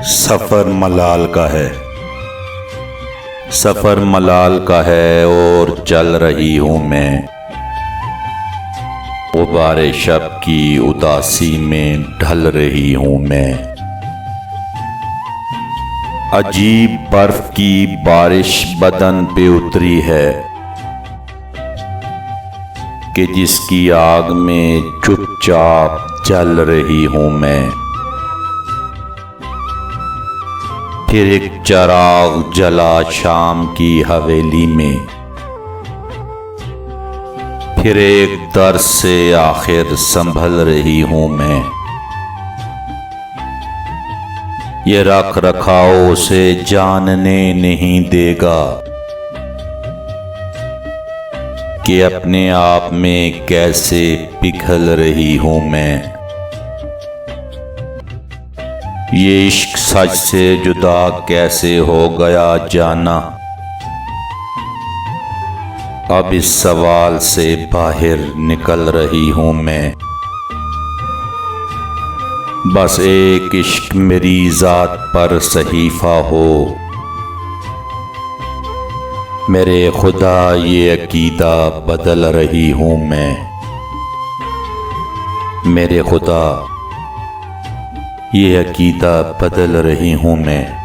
सफ़र मलाल का है, सफ़र मलाल का है और चल रही हूँ मैं। गुबारे शब की उदासी में ढल रही हूँ मैं। अजीब बर्फ की बारिश बदन पे उतरी है कि जिसकी आग में चुपचाप जल रही हूँ मैं। फिर एक चिराग जला शाम की हवेली में, फिर एक दर्द से आखिर संभल रही हूँ मैं। ये रख रखाव उसे जानने नहीं देगा कि अपने आप में कैसे पिघल रही हूँ मैं। ये इश्क सच से जुदा कैसे हो गया जाना, अब इस सवाल से बाहर निकल रही हूँ मैं। बस एक इश्क मेरी ज़ात पर सहीफ़ा हो, मेरे खुदा ये अकीदा बदल रही हूँ मैं। मेरे खुदा ये अकीदा बदल रही हूँ मैं।